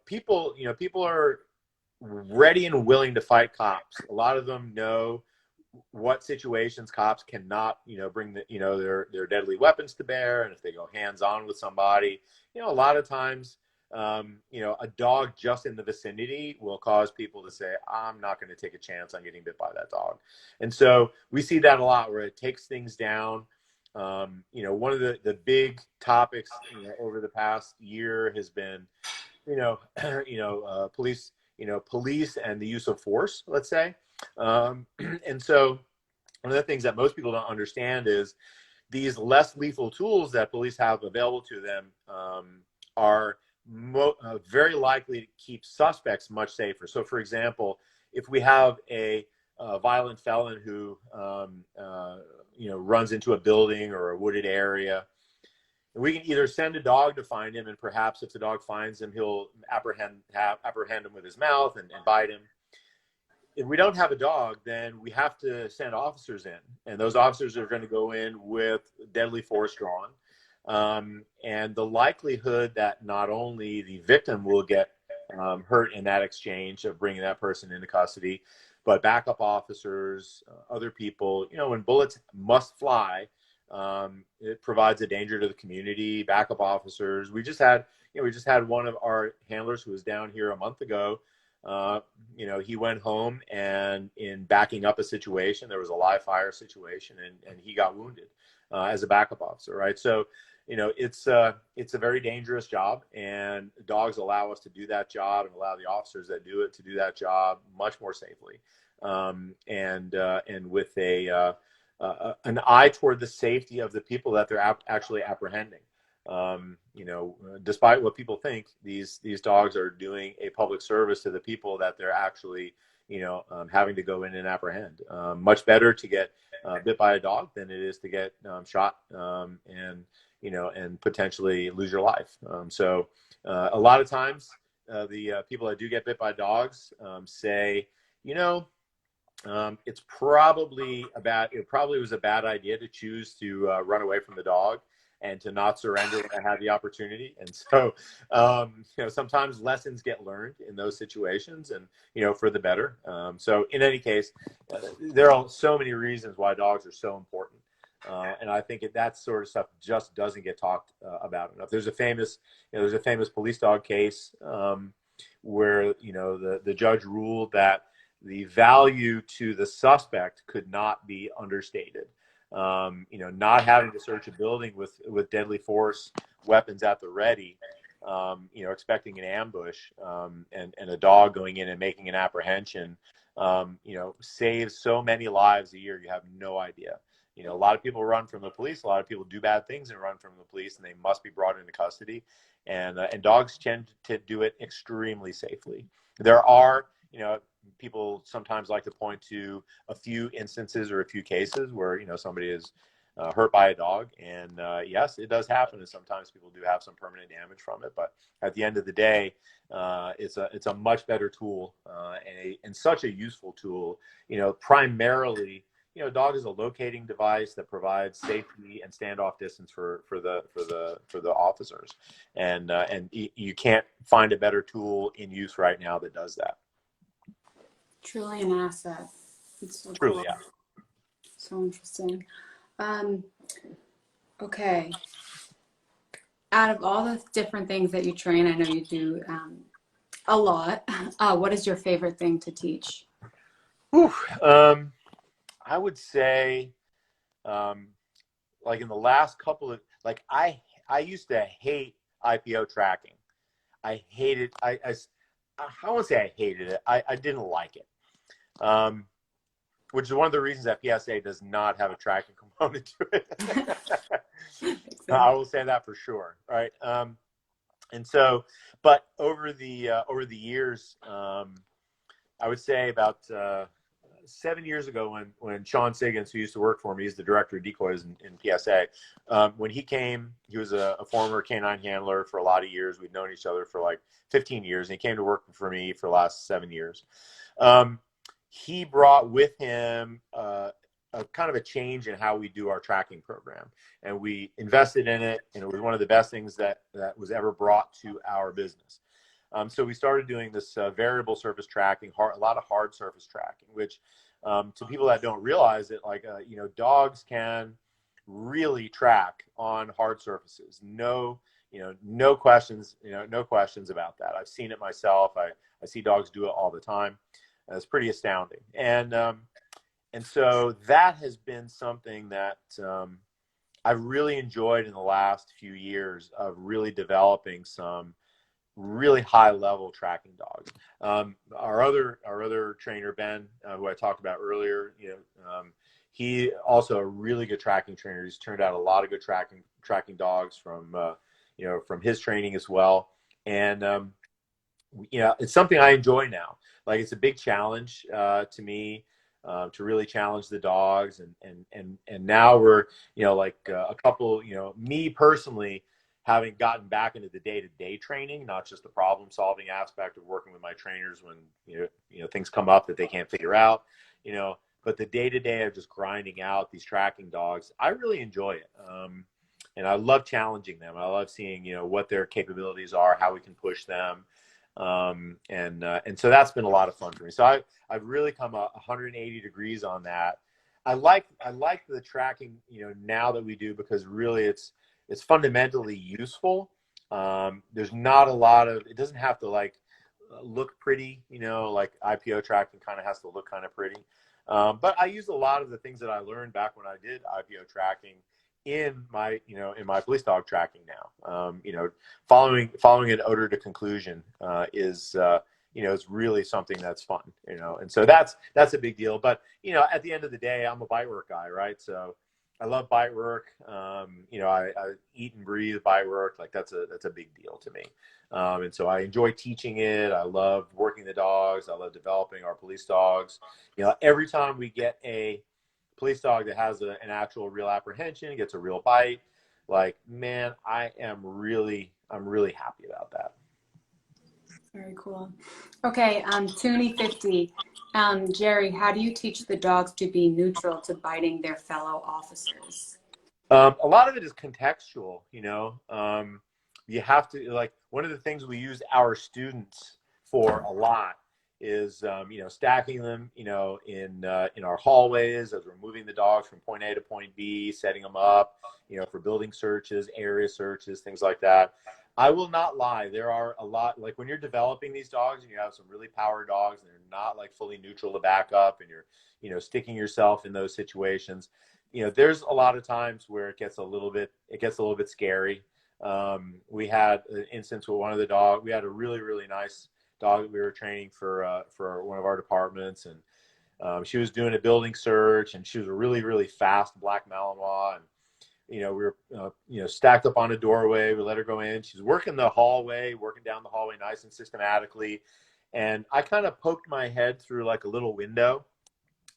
people are ready and willing to fight cops. A lot of them know what situations cops cannot, bring their deadly weapons to bear. And if they go hands-on with somebody, a lot of times, a dog just in the vicinity will cause people to say, I'm not going to take a chance on getting bit by that dog. And so we see that a lot, where it takes things down. One of the big topics over the past year has been, police and the use of force, let's say. And so one of the things that most people don't understand is these less lethal tools that police have available to them are very likely to keep suspects much safer. So, for example, if we have a violent felon who runs into a building or a wooded area, we can either send a dog to find him, and perhaps if the dog finds him, he'll apprehend him with his mouth and bite him. If we don't have a dog, then we have to send officers in, and those officers are going to go in with deadly force drawn. And the likelihood that not only the victim will get hurt in that exchange of bringing that person into custody, but backup officers, other people, when bullets must fly, it provides a danger to the community. Backup officers. We just had one of our handlers who was down here a month ago. He went home, and in backing up a situation, there was a live fire situation, and he got wounded as a backup officer, right? So, it's a very dangerous job, and dogs allow us to do that job and allow the officers that do it to do that job much more safely, and with an eye toward the safety of the people that they're actually apprehending. Despite what people think, these dogs are doing a public service to the people that they're actually, having to go in and apprehend. Much better to get bit by a dog than it is to get shot and potentially lose your life. So a lot of times, the people that do get bit by dogs say, It's probably it probably was a bad idea to choose to run away from the dog and to not surrender when I had the opportunity. And so, sometimes lessons get learned in those situations, and for the better. So in any case, there are so many reasons why dogs are so important. And I think that sort of stuff just doesn't get talked about enough. There's a famous police dog case where the judge ruled that the value to the suspect could not be understated. Not having to search a building with deadly force weapons at the ready, expecting an ambush, and a dog going in and making an apprehension, saves so many lives a year. You have no idea. A lot of people run from the police. A lot of people do bad things and run from the police, and they must be brought into custody. And dogs tend to do it extremely safely. There are, people sometimes like to point to a few instances or a few cases where somebody is hurt by a dog, and yes, it does happen, and sometimes people do have some permanent damage from it. But at the end of the day, it's a much better tool, and such a useful tool. Primarily, dog is a locating device that provides safety and standoff distance for the officers, and you can't find a better tool in use right now that does that. Truly an asset. It's so Truly, cool. yeah. So interesting. Okay. Out of all the different things that you train, I know you do a lot. What is your favorite thing to teach? Whew. I would say, like in the last couple of, like I used to hate IPO tracking. I hated, I won't say I hated it. I didn't like it. Which is one of the reasons that PSA does not have a tracking component to it. Exactly. I will say that for sure. Right. And so, but over the years, I would say about 7 years ago, when Sean Siggins, who used to work for me, he's the director of decoys in PSA. When he came, he was a former K9 handler for a lot of years. We'd known each other for like 15 years, and he came to work for me for the last 7 years. He brought with him a kind of a change in how we do our tracking program, and we invested in it, and it was one of the best things that was ever brought to our business. So we started doing this variable surface tracking, a lot of hard surface tracking, which to people that don't realize it, like, dogs can really track on hard surfaces. No questions, no questions about that. I've seen it myself. I see dogs do it all the time. It's pretty astounding. And so that has been something that I've really enjoyed in the last few years of really developing some really high level tracking dogs. Our other trainer, Ben, who I talked about earlier, he also a really good tracking trainer. He's turned out a lot of good tracking dogs from his training as well. And it's something I enjoy now. Like, it's a big challenge to me to really challenge the dogs, and now we're a couple, me personally, having gotten back into the day-to-day training, not just the problem-solving aspect of working with my trainers when things come up that they can't figure out, but the day-to-day of just grinding out these tracking dogs, I really enjoy it. And I love challenging them. I love seeing what their capabilities are, how we can push them. And so that's been a lot of fun for me. So I've really come 180 degrees on that. I like the tracking, now that we do, because really it's fundamentally useful. There's not a lot of, it doesn't have to look pretty, like IPO tracking kind of has to look kind of pretty. But I use a lot of the things that I learned back when I did IPO tracking in my police dog tracking now. Following an odor to conclusion is really something that's fun, and so that's a big deal. But at the end of the day, I'm a bite work guy, right? So I love bite work. I eat and breathe bite work. Like, that's a big deal to me. And so I enjoy teaching it. I love working the dogs. I love developing our police dogs. Every time we get a police dog that has an actual real apprehension, gets a real bite, like, man, I'm really happy about that. Very cool. Okay, Toonie 50. Jerry, how do you teach the dogs to be neutral to biting their fellow officers? A lot of it is contextual, you know. You have to, like, one of the things we use our students for a lot is, you know, stacking them, you know, in our hallways as we're moving the dogs from point A to point B, setting them up, you know, for building searches, area searches, things like that. I will not lie. There are a lot, like when you're developing these dogs and you have some really power dogs and they're not like fully neutral to back up and you're, you know, sticking yourself in those situations, you know, there's a lot of times where it gets a little bit scary. We had an instance with one of the dogs. We had a really, really nice dog that we were training for one of our departments, and she was doing a building search, and she was a really, really fast black Malinois, and you know, we were, you know, stacked up on a doorway. We let her go in. She's working the hallway, working down the hallway nice and systematically. And I kind of poked my head through like a little window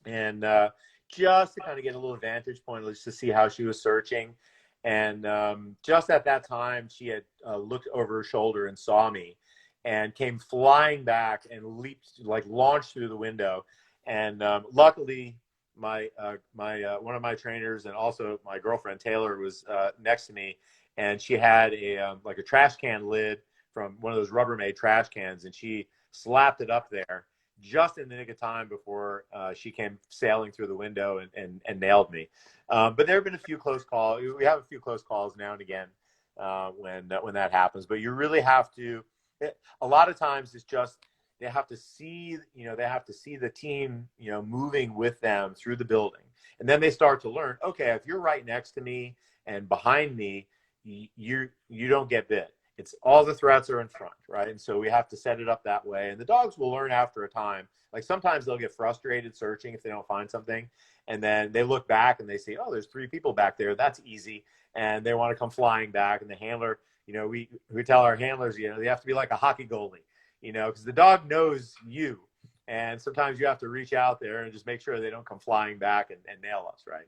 and just to kind of get a little vantage point, just to see how she was searching. And just at that time, she had looked over her shoulder and saw me and came flying back and leaped, like launched through the window. And luckily, my one of my trainers and also my girlfriend Taylor was next to me, and she had a like a trash can lid from one of those Rubbermaid trash cans, and she slapped it up there just in the nick of time before she came sailing through the window and nailed me. But there have been a few close calls. We have a few close calls now and again when that happens. But you really have to. A lot of times it's just they have to see, you know, they have to see the team, you know, moving with them through the building. And then they start to learn, okay, if you're right next to me and behind me, you don't get bit. It's all the threats are in front, right? And so we have to set it up that way. And the dogs will learn after a time. Like sometimes they'll get frustrated searching if they don't find something. And then they look back and they see, oh, there's 3 people back there. That's easy. And they want to come flying back. And the handler, you know, we tell our handlers, you know, they have to be like a hockey goalie, you know, because the dog knows you. And sometimes you have to reach out there and just make sure they don't come flying back and nail us, right?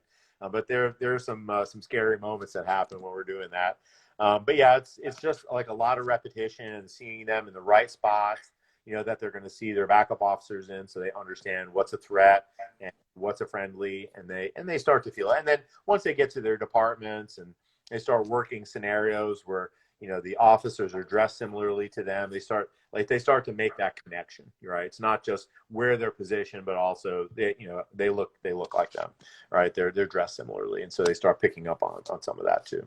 But there are some scary moments that happen when we're doing that. But yeah, it's just like a lot of repetition and seeing them in the right spots, you know, that they're going to see their backup officers in, so they understand what's a threat and what's a friendly, and they start to feel it. And then once they get to their departments and they start working scenarios where, you know, the officers are dressed similarly to them, they start to make that connection, right? It's not just where they're positioned, but also they look like them, right? They're dressed similarly, and so they start picking up on some of that too.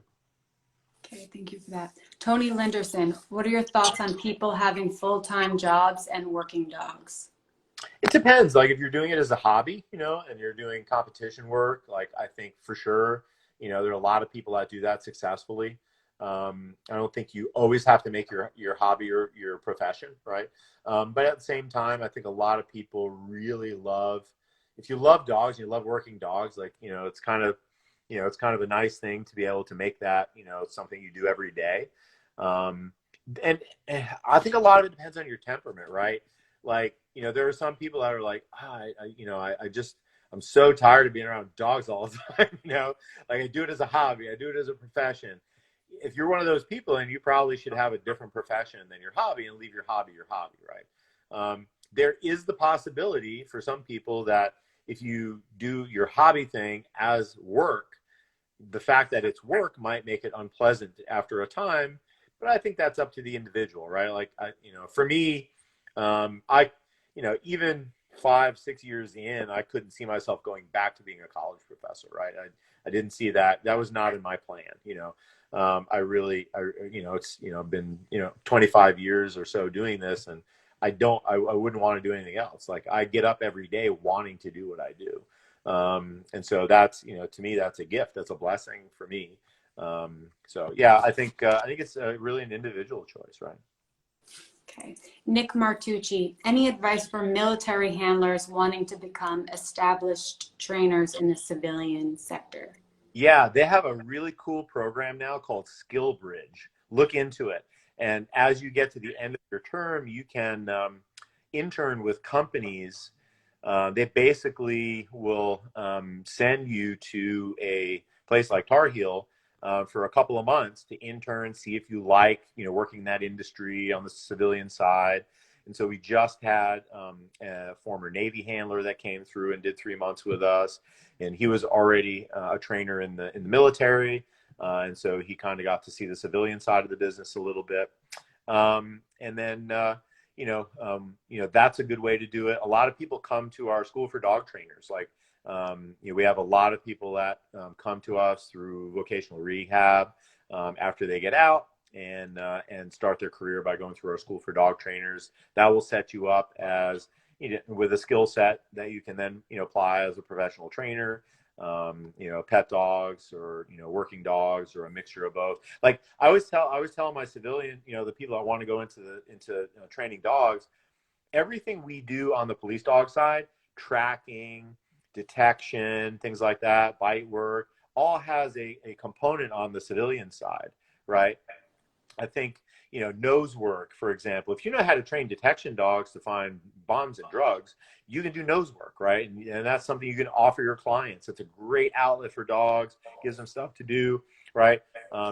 Okay, thank you for that. Tony Linderson, what are your thoughts on people having full-time jobs and working dogs? It depends. Like if you're doing it as a hobby, you know, and you're doing competition work, like I think for sure, you know, there are a lot of people that do that successfully. I don't think you always have to make your hobby your profession, right? But at the same time, I think a lot of people really love, if you love dogs, you love working dogs, like, you know, it's kind of a nice thing to be able to make that, you know, something you do every day. And I think a lot of it depends on your temperament, right? Like, you know, there are some people that are like, I'm so tired of being around dogs all the time, you know, like I do it as a hobby, I do it as a profession. If you're one of those people, then you probably should have a different profession than your hobby and leave your hobby, right? There is the possibility for some people that if you do your hobby thing as work, the fact that it's work might make it unpleasant after a time, but I think that's up to the individual, right? Like, for me, even 5-6 years in, I couldn't see myself going back to being a college professor, right? I didn't see that. That was not in my plan, you know. It's, been, 25 years or so doing this, and I wouldn't want to do anything else. Like I get up every day wanting to do what I do. And so that's, to me, that's a gift. That's a blessing for me. So yeah, I think it's really an individual choice, right? Okay. Nick Martucci, any advice for military handlers wanting to become established trainers in the civilian sector? Yeah, they have a really cool program now called Skill Bridge. Look into it. And as you get to the end of your term, you can intern with companies. They basically will send you to a place like Tarheel for a couple of months to intern, see if you like, working in that industry on the civilian side. And so we just had a former Navy handler that came through and did 3 months with us, and he was already a trainer in the military, and so he kind of got to see the civilian side of the business a little bit. And then that's a good way to do it. A lot of people come to our school for dog trainers. Like we have a lot of people that come to us through vocational rehab after they get out and start their career by going through our school for dog trainers. That will set you up as with a skill set that you can then apply as a professional trainer. Pet dogs or working dogs or a mixture of both. Like I always tell my civilian, the people that want to go into training dogs, everything we do on the police dog side, tracking, detection, things like that, bite work, all has a component on the civilian side, right? I think, nose work, for example, if you know how to train detection dogs to find bombs and drugs, you can do nose work, right? And that's something you can offer your clients. It's a great outlet for dogs, gives them stuff to do, right?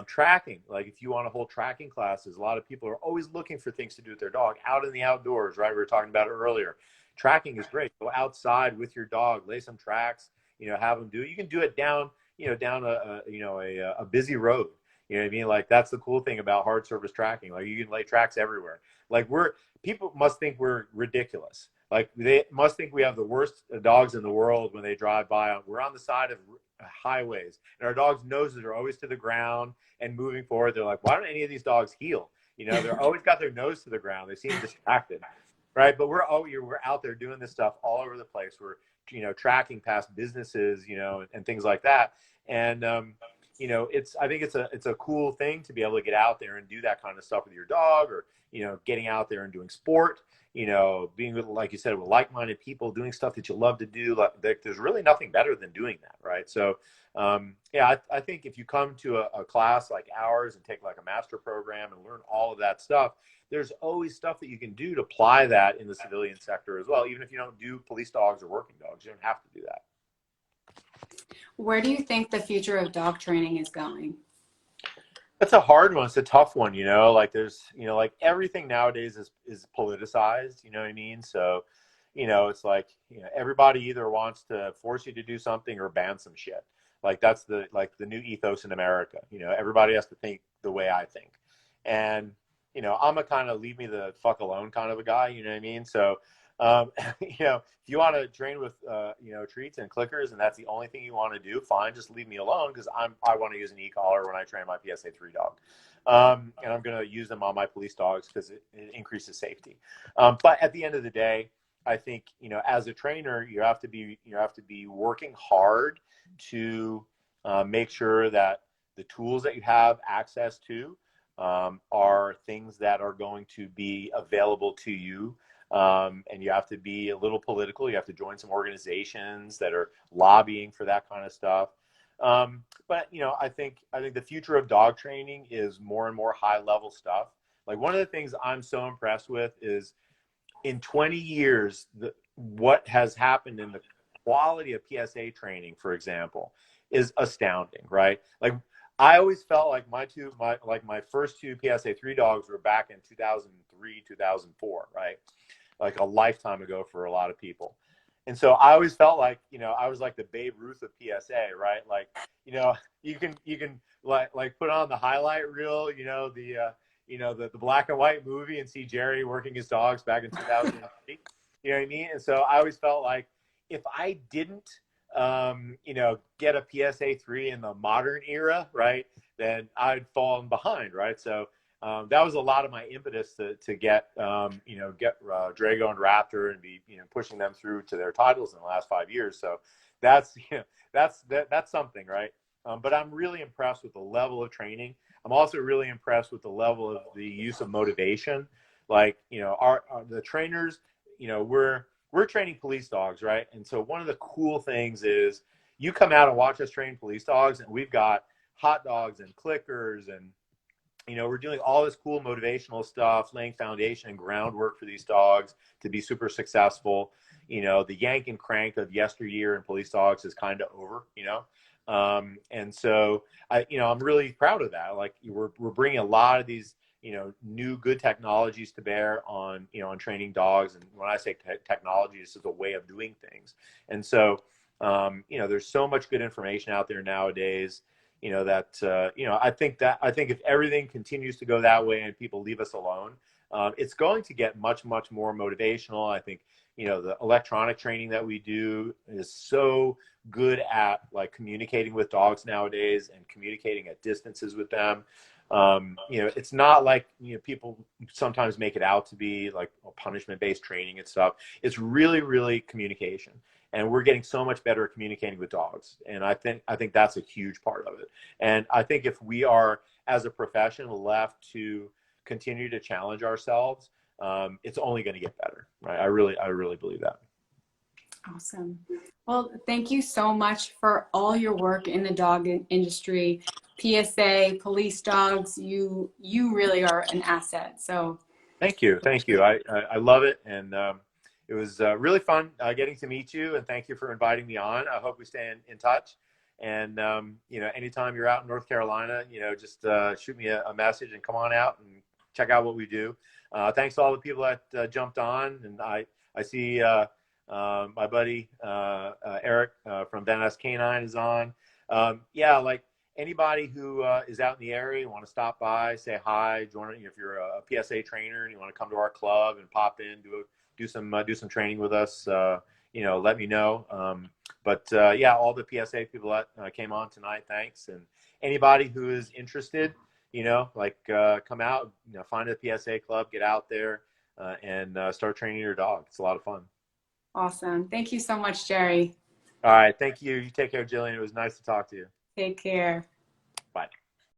Tracking, like if you want to hold tracking classes, a lot of people are always looking for things to do with their dog out in the outdoors, right? We were talking about it earlier. Tracking is great. Go outside with your dog, lay some tracks, have them do it. You can do it down a busy road. You know what I mean? Like that's the cool thing about hard surface tracking. Like you can lay tracks everywhere. Like people must think we're ridiculous. Like they must think we have the worst dogs in the world when they drive by. We're on the side of highways and our dogs' noses are always to the ground and moving forward. They're like, why don't any of these dogs heel? They're always got their nose to the ground. They seem distracted, right? But we're out there doing this stuff all over the place. We're, tracking past businesses, and things like that. And, I think it's a cool thing to be able to get out there and do that kind of stuff with your dog, or, getting out there and doing sport, being with, like you said, with like-minded people, doing stuff that you love to do. Like, there's really nothing better than doing that, right? So, I think if you come to a class like ours and take like a master program and learn all of that stuff, there's always stuff that you can do to apply that in the civilian sector as well. Even if you don't do police dogs or working dogs, you don't have to do that. Where do you think the future of dog training is going? That's a hard one. It's a tough one, like there's, like everything nowadays is politicized, you know what I mean? So, it's like, everybody either wants to force you to do something or ban some shit. Like that's the new ethos in America. Everybody has to think the way I think. And, I'm a kind of leave me the fuck alone kind of a guy, you know what I mean? So, if you want to train with, treats and clickers and that's the only thing you want to do, fine, just leave me alone because I want to use an e-collar when I train my PSA 3 dog. And I'm going to use them on my police dogs because it increases safety. But at the end of the day, I think, as a trainer, you have to be working hard to make sure that the tools that you have access to are things that are going to be available to you. And you have to be a little political. You have to join some organizations that are lobbying for that kind of stuff. But I think the future of dog training is more and more high level stuff. Like one of the things I'm so impressed with is in 20 years, what has happened in the quality of PSA training, for example, is astounding, right? Like I always felt like my first two PSA 3 dogs were back in 2003, 2004, right? Like a lifetime ago for a lot of people. And so I always felt like, I was like the Babe Ruth of PSA, right? Like, you can like put on the highlight reel, the black and white movie and see Jerry working his dogs back in 2003. You know what I mean? And so I always felt like if I didn't, get a PSA 3 in the modern era, right, then I'd fallen behind, right? So that was a lot of my impetus to get Drago and Raptor and be, pushing them through to their titles in the last 5 years. So that's something, right? But I'm really impressed with the level of training. I'm also really impressed with the level of the use of motivation. Like, the trainers, we're training police dogs, right? And so one of the cool things is you come out and watch us train police dogs, and we've got hot dogs and clickers, and we're doing all this cool motivational stuff, laying foundation and groundwork for these dogs to be super successful. The yank and crank of yesteryear in police dogs is kind of over, and so I'm really proud of that. Like we're bringing a lot of these new good technologies to bear on, on training dogs. And when I say technology, this is a way of doing things. And so, there's so much good information out there nowadays, that, I think if everything continues to go that way and people leave us alone, it's going to get much, much more motivational. I think, the electronic training that we do is so good at like communicating with dogs nowadays and communicating at distances with them. It's not like, people sometimes make it out to be like punishment-based training and stuff. It's really, really communication. And we're getting so much better at communicating with dogs. And I think that's a huge part of it. And I think if we are, as a profession, left to continue to challenge ourselves, it's only going to get better, right? I really believe that. Awesome. Well, thank you so much for all your work in the dog industry, PSA, police dogs. You really are an asset. So thank you. I love it. And it was really fun getting to meet you, and thank you for inviting me on. I hope we stay in touch. And, anytime you're out in North Carolina, just shoot me a message and come on out and check out what we do. Thanks to all the people that jumped on. And I see my buddy Eric from K9s is on. Like anybody who is out in the area, you want to stop by, say hi, join. If you're a PSA trainer and you want to come to our club and pop in, do some training with us, let me know. All the PSA people that came on tonight, thanks. And anybody who is interested, come out, find a PSA club, get out there, and start training your dog. It's a lot of fun. Awesome. Thank you so much, Jerry. All right. Thank you. You take care, Jillian. It was nice to talk to you. Take care. Bye.